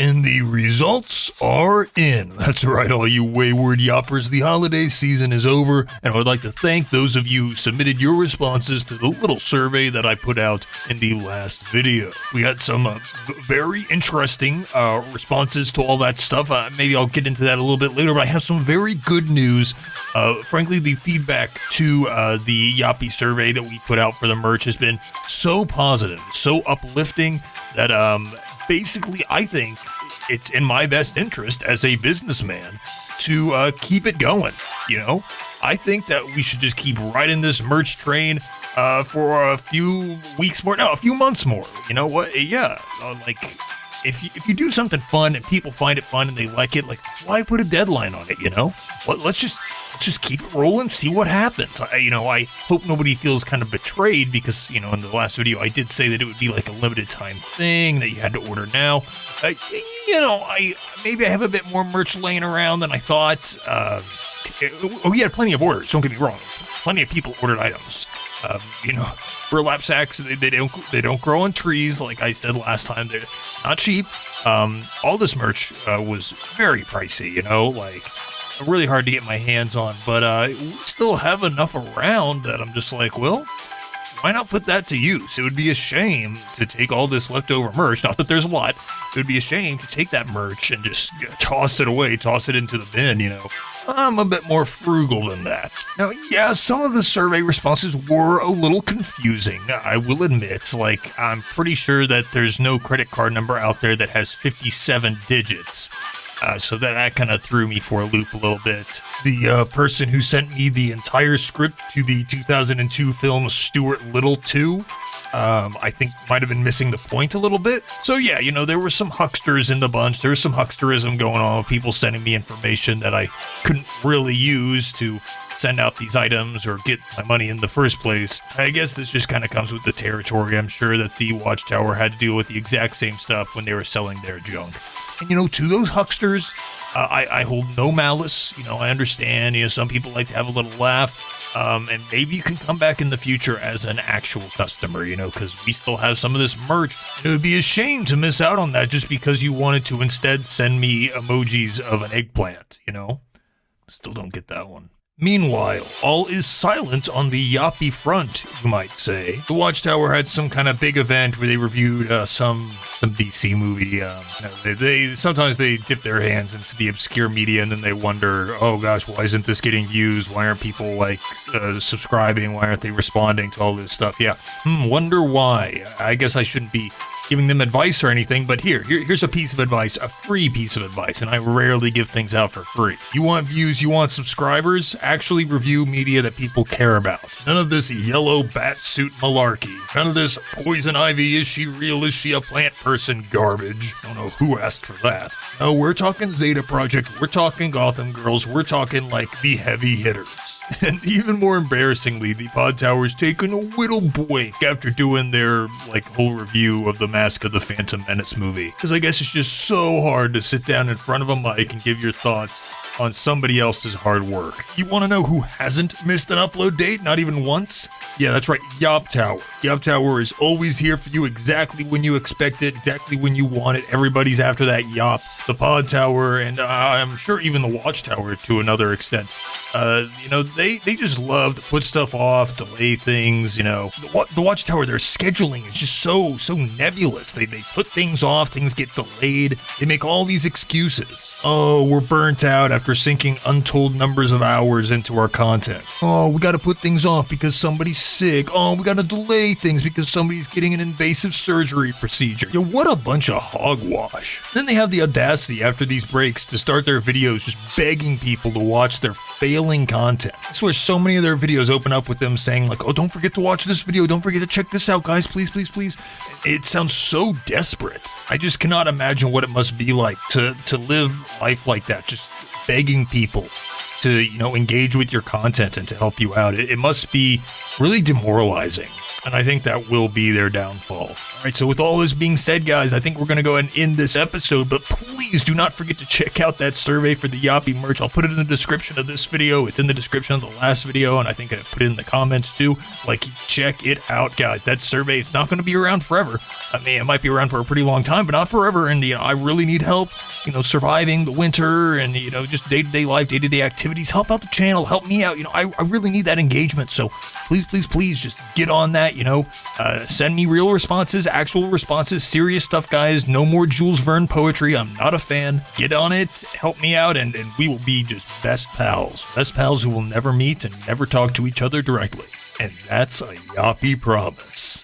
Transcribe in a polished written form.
And the results are in. That's right, all you wayward yoppers. The holiday season is over, and I would like to thank those of you who submitted your responses to the little survey that I put out in the last video. We had some very interesting responses to all that stuff. Maybe I'll get into that a little bit later, but I have some very good news. Frankly, the feedback to the Yoppie survey that we put out for the merch has been so positive, so uplifting that basically, I think it's in my best interest as a businessman to keep it going, you know? I think that we should just keep riding this merch train for a few weeks more, no, a few months more. You know what? Yeah, like, if you do something fun and people find it fun and they like it, like, why put a deadline on it, you know? Let's just keep it rolling, see what happens. I hope nobody feels kind of betrayed because, in the last video I did say that it would be like a limited time thing that you had to order now. Maybe I have a bit more merch laying around than I thought. We had plenty of orders, don't get me wrong. Plenty of people ordered items. Burlap sacks, they don't grow on trees, like I said last time. They're not cheap. All this merch was very pricey, really hard to get my hands on, but we still have enough around that I'm just like, well, why not put that to use? It would be a shame to take all this leftover merch, not that there's a lot, it would be a shame to take that merch and just toss it away, toss it into the bin, I'm a bit more frugal than that. Now, yeah, some of the survey responses were a little confusing, I will admit. Like, I'm pretty sure that there's no credit card number out there that has 57 digits. So that kind of threw me for a loop a little bit. The person who sent me the entire script to the 2002 film Stuart Little 2, I think might have been missing the point a little bit. So yeah, there were some hucksters in the bunch. There was some hucksterism going on with people sending me information that I couldn't really use to send out these items or get my money in the first place. I guess this just kind of comes with the territory. I'm sure that the Watchtower had to deal with the exact same stuff when they were selling their junk. And, to those hucksters, I hold no malice. I understand, some people like to have a little laugh. And maybe you can come back in the future as an actual customer, because we still have some of this merch. It would be a shame to miss out on that just because you wanted to instead send me emojis of an eggplant, Still don't get that one. Meanwhile, all is silent on the Yoppie front, you might say. The Watchtower had some kind of big event where they reviewed some DC movie. They sometimes they dip their hands into the obscure media and then they wonder, oh gosh, why isn't this getting used? Why aren't people subscribing? Why aren't they responding to all this stuff? Yeah, wonder why. I guess I shouldn't be giving them advice or anything, but here's a piece of advice, a free piece of advice, and I rarely give things out for free. You want views, you want subscribers? Actually review media that people care about. None of this yellow bat suit malarkey. None of this poison ivy, is she real, is she a plant person garbage. I don't know who asked for that. No, we're talking Zeta Project, we're talking Gotham Girls, we're talking the heavy hitters. And even more embarrassingly, the Pod Tower's taken a little break after doing their whole review of the Mask of the Phantom Menace movie. Because I guess it's just so hard to sit down in front of a mic and give your thoughts on somebody else's hard work. You want to know who hasn't missed an upload date? Not even once? Yeah, that's right, Yopp Tower. Yopp Tower is always here for you exactly when you expect it, exactly when you want it. Everybody's after that Yopp. The Pod Tower, and I'm sure even the Watchtower to another extent. They just love to put stuff off, delay things, The Watchtower, their scheduling is just so nebulous. They put things off, things get delayed. They make all these excuses. Oh, we're burnt out after sinking untold numbers of hours into our content. Oh, we gotta put things off because somebody's sick. Oh, we gotta delay things because somebody's getting an invasive surgery procedure. What a bunch of hogwash. Then they have the audacity after these breaks to start their videos just begging people to watch their failing content. I swear so many of their videos open up with them saying oh, don't forget to watch this video, don't forget to check this out, guys, please, please, please. It sounds so desperate. I just cannot imagine what it must be like to live life like that, just begging people to, engage with your content and to help you out. It must be really demoralizing. And I think that will be their downfall. right, so with all this being said, guys, I think we're going to go ahead and end this episode, but please do not forget to check out that survey for the Yoppie merch. I'll put it in the description of this video. It's in the description of the last video, and I think I put it in the comments too. Like, check it out, guys. That survey, it's not going to be around forever. I mean, it might be around for a pretty long time, but not forever, and, I really need help, surviving the winter and, just day-to-day life, day-to-day activities. Help out the channel, help me out. I really need that engagement, so please just get on that. Send me real responses, actual responses, serious stuff, guys. No more Jules Verne poetry. I'm not a fan. Get on it, help me out, and we will be just best pals who will never meet and never talk to each other directly. And that's a Yoppie promise.